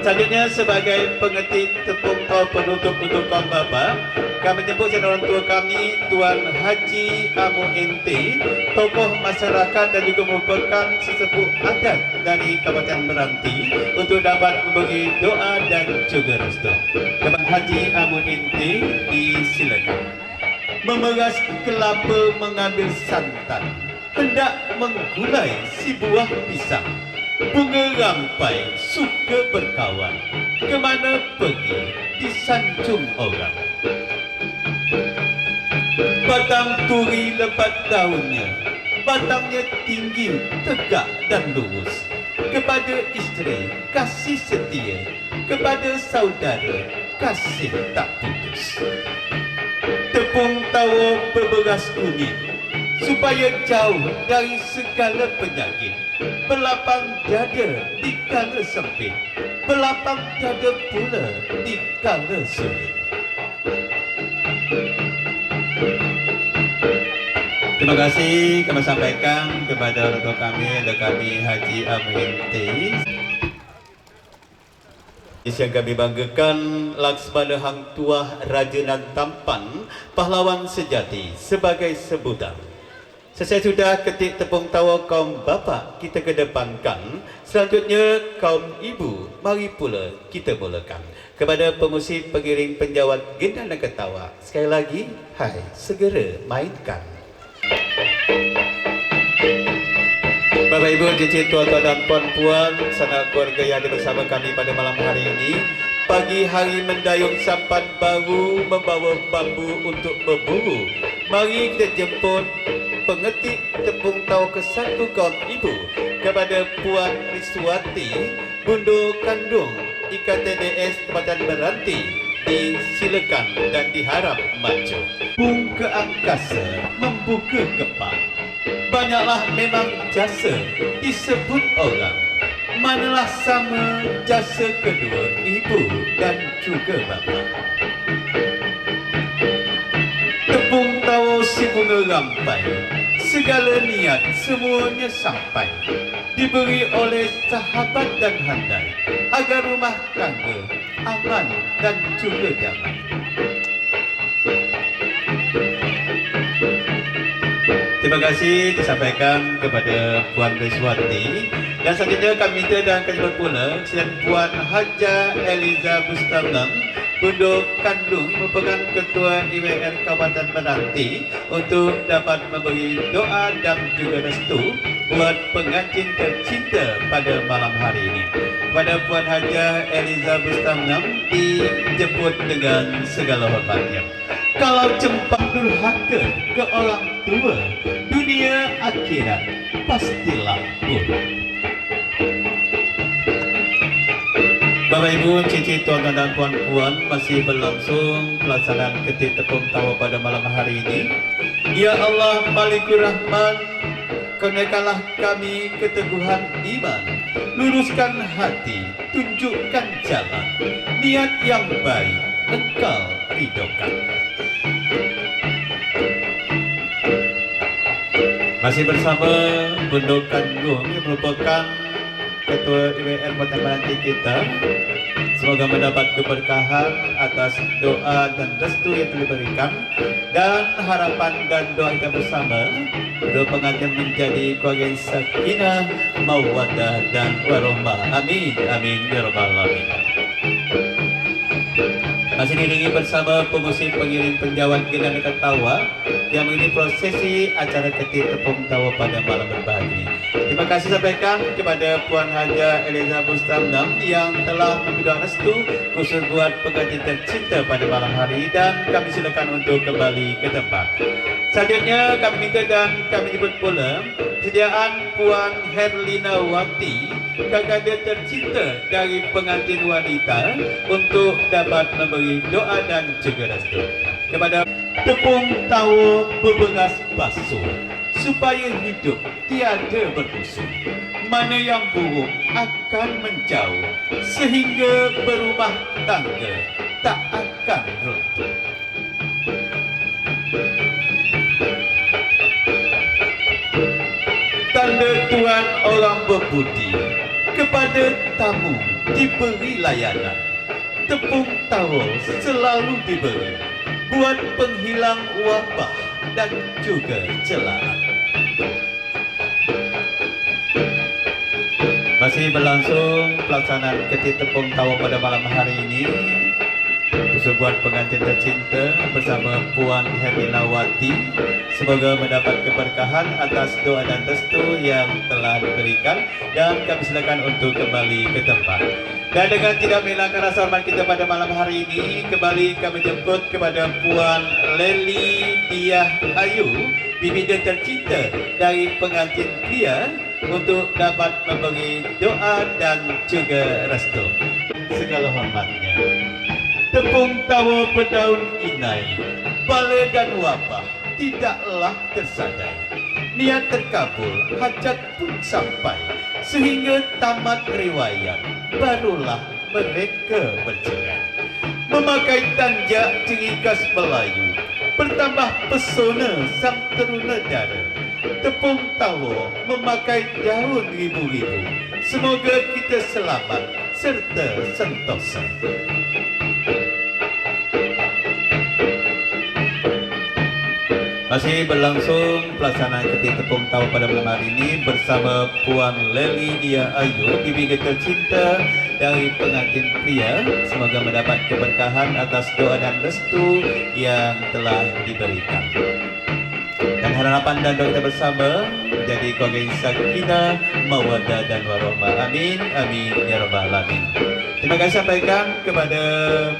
Selanjutnya sebagai pengetik tepung tahun penutup untuk kaum bapa, kami menyebut orang tua kami Tuan Haji Amu Ente, tokoh masyarakat dan juga merupakan sesepuh adat dari Kabupaten Meranti, untuk dapat memberi doa dan juga restu. Tuan Haji Amu Ente disilakan. Memeras kelapa mengambil santan, hendak menggulai si buah pisang. Bunga rampai suka berkawan, kemana pergi disanjung orang. Batang turi lebat daunnya, batangnya tinggi, tegak dan lurus. Kepada isteri kasih setia, kepada saudara kasih tak putus. Tepung tawa berberas kunyit supaya jauh dari segala penyakit. Berlapang dada di kala sempit, berlapang dada pula di kala sulit. Terima kasih kami sampaikan kepada orang tua kami, ada kami Haji Aminti. Yang kami banggakan Laksmana Hang Tuah Raja Nan Tampan, pahlawan sejati sebagai sebutan. Selesai sudah ketik tepung tawa kaum bapa kita kedepankan. Selanjutnya kaum ibu, mari pula kita mulakan. Kepada pemusik, pengiring, penjawat, gendang dan ketawa, sekali lagi, hai, segera mainkan. Bapak Ibu, cincin tuan-tuan dan puan-puan, sanak keluarga yang ada bersama kami pada malam hari ini. Pagi hari mendayung sampan baru, membawa bambu untuk berburu. Mari kita jemput pengetik tepung tawa ke-1 kaum ibu kepada Puan Riswati, Bundo Kandung, IKTDS Tempatan Meranti. Disilakan dan diharap maju. Bung ke angkasa membuka kepak. Banyaklah memang jasa disebut orang, manalah sama jasa kedua ibu dan juga bapa. Tepung tawa si bunga rampai, segala niat semuanya sampai, diberi oleh sahabat dan handai, agar rumah tangga aman dan juga damai. Terima kasih disampaikan kepada Puan Riswati. Dan selanjutnya kami minta dan kami pula Selain Puan Haja Eliza Bustamlam, Bundo Kandung, merupakan Ketua IWR Kabupaten Meranti, untuk dapat memberi doa dan juga restu buat pengantin tercinta pada malam hari ini. Kepada Puan Haja Eliza Bustamlam dijemput dengan segala hormatnya. Kalau cempang durhaka ke orang tua, dunia akhirat pastilah buruk. Bapak Ibu, cici tuan-tuan dan puan-puan, masih berlangsung pelaksanaan ketik tepung tawa pada malam hari ini. Ya Allah Malikur Rahman, Kurniakanlah kami keteguhan iman, luruskan hati, tunjukkan jalan, niat yang baik Engkau ridhokan. Masih bersama Bendok Kandung yang merupakan Ketua IWR Kota Meranti kita. Semoga mendapat keberkahan atas doa dan restu yang telah diberikan, dan harapan dan doa kita bersama doa pengantin menjadi keluarga yang sakinah, mawaddah dan warahmah. Amin, amin ya rabbal alamin. Masih diiringi bersama pemusik pengiring penjawat gendang ketawa yang mengikuti prosesi acara ketik tepung tawa pada malam berbahagia. Terima kasih sampaikan kepada Puan Haja Eliza Bustamdam yang telah memberi restu khusus buat pengantin tercinta pada malam hari, dan kami silakan untuk kembali ke tempat. Selanjutnya kami minta dan kami jemput pula sediaan Puan Herlina Wati, kakak tercinta dari pengantin wanita, untuk dapat memberi doa dan juga restu kepada tepung tawa berberas basuh supaya hidup tiada bermusuh. Mana yang buruk akan menjauh sehingga berumah tangga tak akan runtuh. Tanda tuan orang berbudi, kepada tamu diberi layanan. Tepung tawa selalu diberi buat penghilang wabah dan juga celaan. Masih berlangsung pelaksanaan ketik tepung tawa pada malam hari ini khusus buat pengantin tercinta bersama Puan Herlina Wati. Semoga mendapat keberkahan atas doa dan restu yang telah diberikan, dan kami silakan untuk kembali ke tempat. Dan dengan tidak menghilangkan rasa hormat kita pada malam hari ini, kembali kami jemput kepada Puan Leli Diah Ayu, bibida tercinta dari pengantin pria, untuk dapat memberi doa dan juga restu. Segala hormatnya. Tepung tawa berdaun inai, bala dan wabah tidaklah tersadai. Niat terkabul, hajat pun sampai, sehingga tamat riwayat, barulah mereka bercerai. Memakai tanjak ciri khas Melayu, bertambah pesona sang teruna dara. Tepung tawa memakai daun ribu-ribu, semoga kita selamat serta sentosa. Masih berlangsung pelaksanaan ketik tepung tawa pada malam hari ini bersama Puan Leli Diah Ayu, bibida tercinta dari pengantin pria. Semoga mendapat keberkahan atas doa dan restu yang telah diberikan. Dan harapan dan doa kita bersama menjadi keluarga yang sakinah, mawaddah dan warahmah. Amin, amin ya rabbal alamin. Terima kasih sampaikan kepada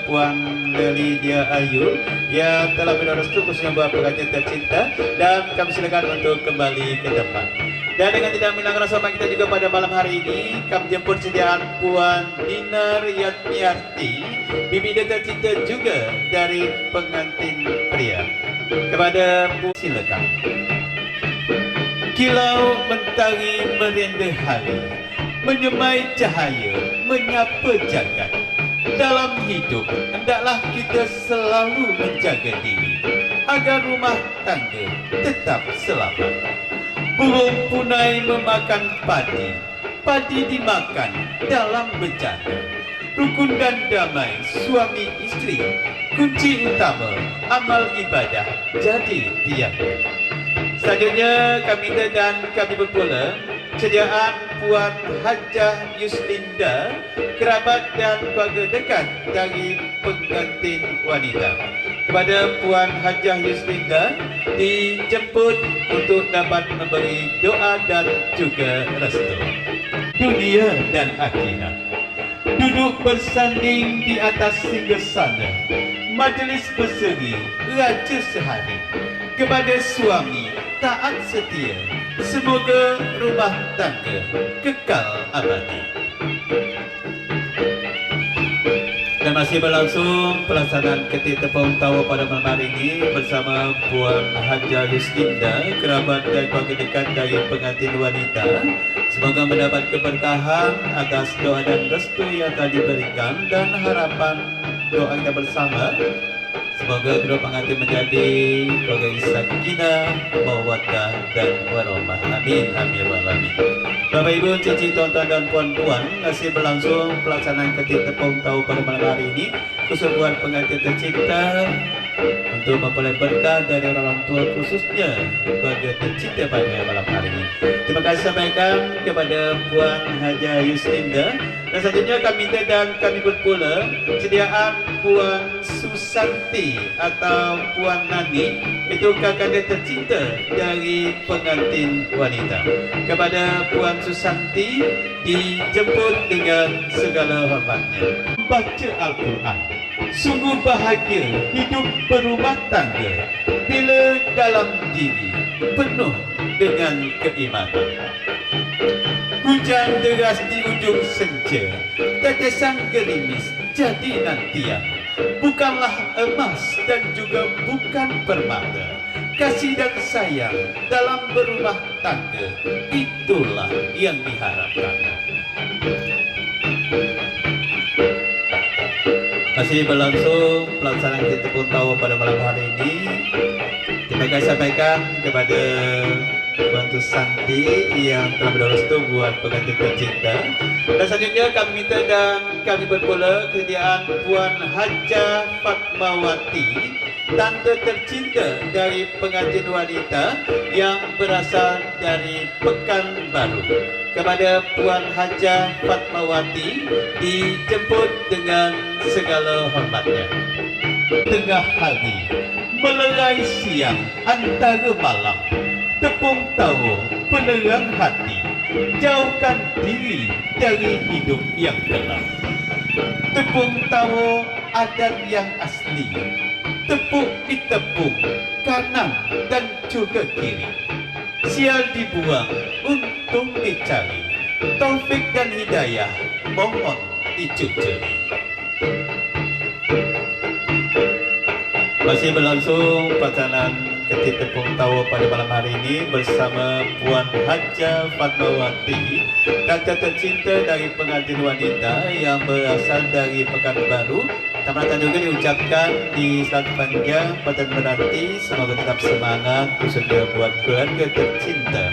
Puan Leli Diah Ayu yang telah memberi restu khususnya buat pengantin tercinta, dan kami silakan untuk kembali ke tempat. Dan dengan tidak menghilangkan rasa hormat kita juga pada malam hari ini, kami jemput sediaan Puan Dinar Yatmiarti, bibida tercinta juga dari pengantin pria. Kepada Puan silakan. Kilau mentari merenda hari, menyemai cahaya, menyapa jagat. Dalam hidup, hendaklah kita selalu menjaga diri agar rumah tangga tetap selamat. Burung punai memakan padi, padi dimakan dalam bencana. Rukun dan damai suami istri, kunci utama amal ibadah jadi tiada. Selanjutnya kami dan kami berpula sediaan Puan Hajah Yuslinda, kerabat dan keluarga dekat dari pengantin wanita. Kepada Puan Hajah Yuslinda dijemput untuk dapat memberi doa dan juga restu. Dunia dan akhirat, duduk bersanding di atas singgasana, majlis berseri raja sehari. Kepada suami taat setia, semoga rumah tangga kekal abadi. Dan Dan masih berlangsung pelaksanaan ketik tepung tawa pada malam hari ini bersama Puan Haja Yuslinda, kerabat dan keluarga dekat dari pengantin wanita. Semoga mendapat keberkahan atas doa dan restu yang telah diberikan dan harapan doa kita bersama. Semoga kedua pengantin menjadi keluarga sakinah, mawaddah dan warahmah. Amin, amin, ya rabbal alamin. Bapak Ibu, cici, tuan-tuan dan puan-puan, masih berlangsung pelaksanaan ketik tepung tahu pada malam hari ini khusus buat pengantin tercinta untuk memperoleh berkah dari orang tua, khususnya keluarga tercinta pada malam hari ini. Terima kasih sampaikan kepada Puan Haja Yuslinda. Dan selanjutnya kami minta dan kami berpula sediaan Puan Susanti atau Puan Nani, itu kakak tercinta dari pengantin wanita. Kepada Puan Susanti dijemput dengan segala hormatnya. Baca Al-Quran, sungguh bahagia hidup berumah tangga bila dalam diri penuh dengan keimanan. Hujan deras di ujung senja, tetesan gerimis jadi nantian. Bukanlah emas dan juga bukan permata. Kasih dan sayang dalam berumah tangga, itulah yang diharapkan. Masih berlangsung pelaksanaan ketik tepung tawa pada malam hari ini. Terima kasih sampaikan kepada Puan Susanti yang telah berrestu buat pengantin tercinta. Dan selanjutnya kami minta dan kami berpula kesediaan Puan Haja Fatmawati, tante tercinta dari pengantin wanita yang berasal dari Pekanbaru. Kepada Puan Haja Fatmawati dijemput dengan segala hormatnya. Tengah hari melerai siang antara malam, tepung tawa penerang hati, jauhkan diri dari hidup yang gelap. Tepung tawa adat yang asli, tepuk ditepung kanan dan juga kiri. Sial dibuang, untung dicari. Taufik dan hidayah mohon dicucuri. Masih berlangsung pelaksanaan ketik tepung tawa pada malam hari ini bersama Puan Haja Fatmawati, kakak tercinta dari pengantin wanita yang berasal dari Pekanbaru. Tamatan juga diucapkan di saat panjang pada menanti, semoga tetap semangat khususnya buat keluarga tercinta.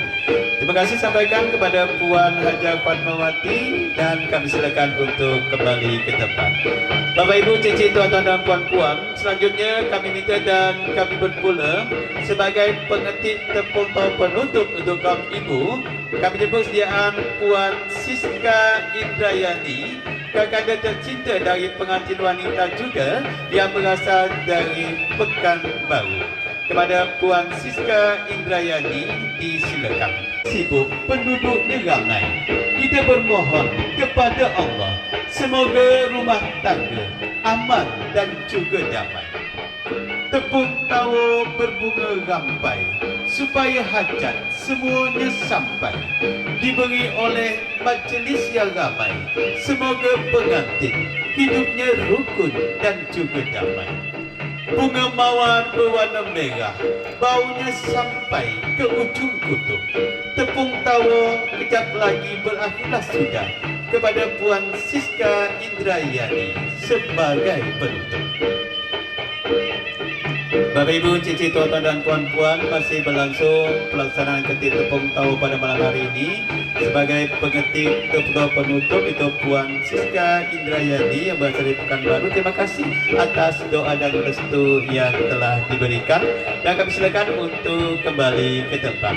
Terima kasih sampaikan kepada Puan Haja Fatmawati dan kami silakan untuk kembali ke tempat. Bapak Ibu, cici, tuan-tuan dan puan-puan, selanjutnya kami minta dan kami berpula sebagai pengetik tepung tawa penutup untuk kaum ibu. Kami jemput sediaan Puan Siska Indrayani, kakak tercinta dari pengantin wanita juga yang berasal dari Pekanbaru. Kepada Puan Siska Indrayani disilakan. Sibuk penduduk ramai, kita bermohon kepada Allah semoga rumah tangga aman dan juga damai. Tepung tawa berbunga rampai supaya hajat semuanya sampai, diberi oleh majlis yang ramai. Semoga pengantin hidupnya rukun dan juga damai. Bunga mawar berwarna merah, baunya sampai ke ujung kutub. Tepung tawa kejap lagi berakhirlah sudah. Kepada Puan Siska Indrayani sebagai penutup. Bapak Ibu, cici, tuan-tuan dan puan-puan, masih berlangsung pelaksanaan ketik tepung tawa pada malam hari ini. Sebagai pengetik tepung tawa penutup itu Puan Siska Indrayani yang berasal dari Pekanbaru. Terima kasih atas doa dan restu yang telah diberikan dan kami silakan untuk kembali ke tempat.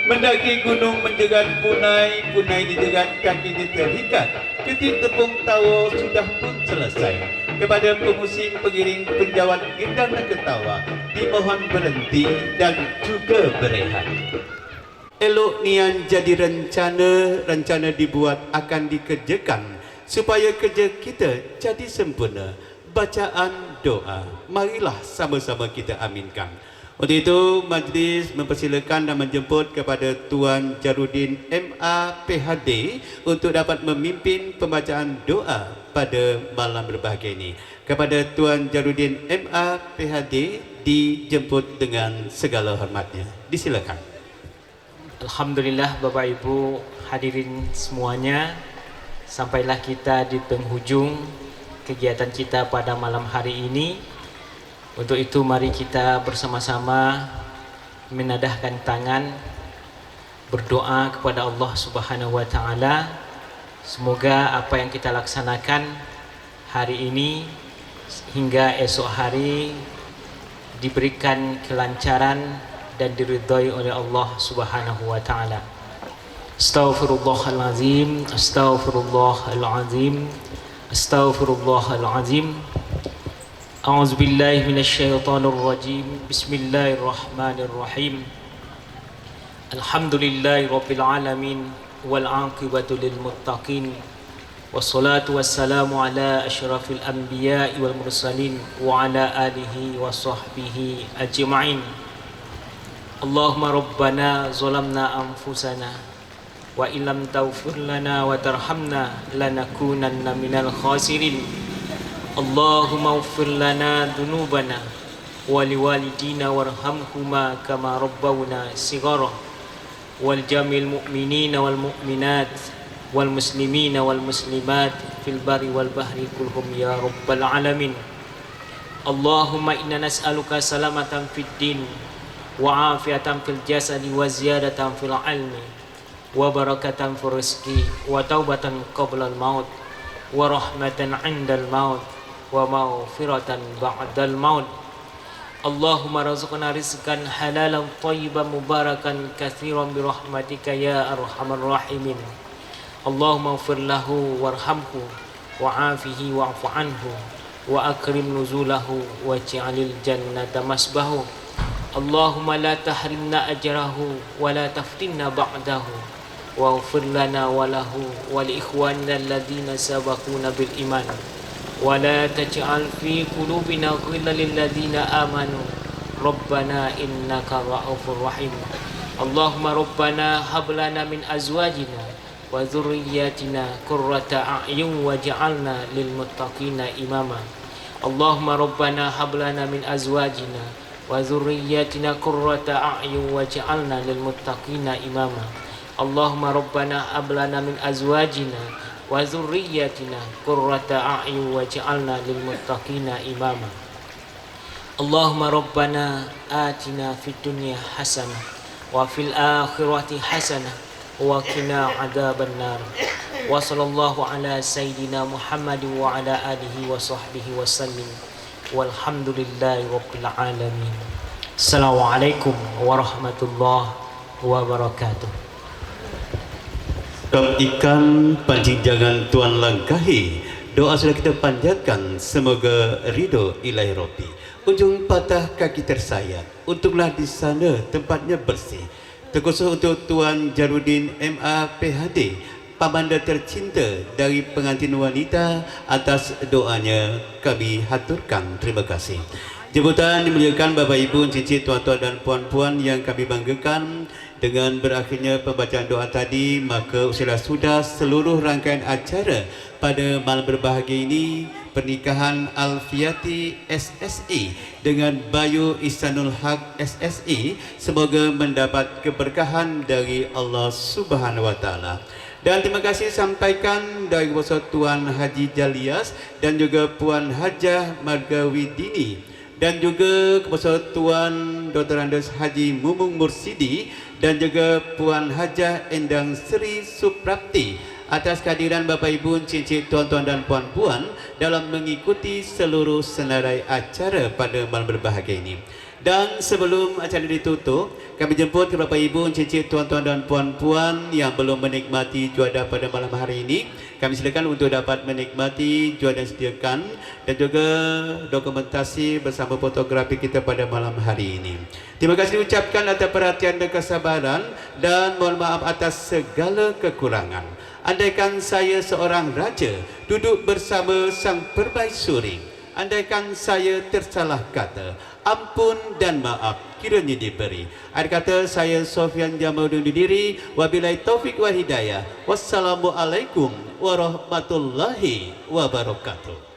Mendaki gunung menjegat punai, punai dijegat kaki terikat. Ketik tepung tawa sudah pun selesai. Kepada pemusik, pengiring, penjawat, gendang dan ketawa, dimohon berhenti dan juga berehat. Elok nian jadi rencana dibuat akan dikerjakan supaya kerja kita jadi sempurna. Bacaan doa, marilah sama-sama kita aminkan. Untuk itu, majlis mempersilakan dan menjemput kepada Tuan Jarudin MA PhD untuk dapat memimpin pembacaan doa pada malam berbahagia ini. Kepada Tuan Jarudin MA PhD dijemput dengan segala hormatnya. Disilakan. Alhamdulillah Bapak Ibu hadirin semuanya, sampailah kita di penghujung kegiatan kita pada malam hari ini. Untuk itu mari kita bersama-sama menadahkan tangan, berdoa kepada Allah Subhanahu wa taala. Semoga apa yang kita laksanakan hari ini hingga esok hari diberikan kelancaran dan diridhai oleh Allah Subhanahu wa taala. Astaghfirullahalazim, astaghfirullahalazim, astaghfirullahalazim. A'udzu billahi minasyaitonir rajim. Bismillahirrahmanirrahim. Alhamdulillahirabbil alamin wal 'aqibatu lil muttaqin. Wassalatu wassalamu ala asyrafil anbiya'i wal mursalin wa ala alihi wa sahbihi ajma'in. Allahumma rabbana zalamna anfusana wa illam taghfir lana wa tarhamna lanakunanna minal khasirin. Allahumma ighfir lana dhunubana wa liwalidina warhamhuma kama rabbawna shighara wal jamil mu'minina wal mu'minat wal muslimina wal muslimat fil barri wal bahri kulhum ya rabbal alamin. Allahumma inna nas'aluka salamatan fid din wa afiatan fil jasadi wa ziyadatan fil ilmi wa barakatan fil rizqi wa taubatan qabla al maut wa rahmatan 'inda al maut wa maghfiratan ba'dal maut. Allahumma razuqna rizqan halalan thayyiban mubarakan katsiran bi rahmatika ya arhamar rahimin. Allahumma ighfir lahu warhamhu wa'afihi wa'fu anhu wa akrim nuzulahu waj'alil jannata masbahu. Allahumma la tahrimna ajrahu wa la taftinna ba'dahu waghfir lana wa lahu wa li ikhwanina alladhina sabaquna bil iman. ولا تجعل في قلوبنا غلا للذين آمنوا ربنا إنك رؤوف رحيم. اللهم ربنا هب لنا من أزواجنا وذرياتنا قرة أعين واجعلنا للمتقين إماما. اللهم ربنا هب لنا من أزواجنا وذرياتنا قرة أعين واجعلنا للمتقين إماما. اللهم ربنا هب لنا من أزواجنا wa dzurriyyatina qurrata a'yun waj'alna lil muttaqina imama. Allahumma rabbana atina fid dunya hasanah wa fil akhirati hasanah wa qina adzabannar. Wa sallallahu ala sayyidina Muhammadin wa ala alihi wa sahbihi wa sallim. Walhamdulillahi rabbil alamin. Assalamualaikum warahmatullahi wabarakatuh. Kau ikan pancing jangan tuan langkahi. Doa sudah kita panjatkan, semoga ridho ilahi Rabbi. Ujung patah kaki tersayat, untuklah di sana tempatnya bersih. Terkhusus untuk Tuan Jarudin MA PhD, pamanda tercinta dari pengantin wanita, atas doanya kami haturkan terima kasih. Jemputan dimuliakan Bapak Ibu, cincin tuan-tuan dan puan-puan yang kami banggakan. Dengan berakhirnya pembacaan doa tadi, maka sudah seluruh rangkaian acara pada malam berbahagia ini, pernikahan Alfiati SSI dengan Bayu Ihsanul Haq SSI, semoga mendapat keberkahan dari Allah Subhanahu wa taala. Dan terima kasih sampaikan dari kuasa Tuan Haji Jalias dan juga Puan Hajah Margawidini, dan juga kepada Tuan Dr. Andes Haji Mumung Mursidi dan juga Puan Hajah Endang Sri Suprapti atas kehadiran Bapak Ibu, cincin tuan-tuan dan puan-puan dalam mengikuti seluruh senarai acara pada malam berbahagia ini. Dan sebelum acara ditutup, kami jemput ke Bapak Ibu, cincin tuan-tuan dan puan-puan yang belum menikmati juada pada malam hari ini, kami silakan untuk dapat menikmati juada yang disediakan dan juga dokumentasi bersama fotografi kita pada malam hari ini. Terima kasih diucapkan atas perhatian dan kesabaran, dan mohon maaf atas segala kekurangan. Andaikan saya seorang raja duduk bersama sang permaisuri, andaikan saya tersalah kata, ampun dan maaf kiranya diberi. Akhir kata saya Sofyan Jamal undur diri. Wabillahi taufik wa hidayah. Wassalamualaikum warahmatullahi wabarakatuh.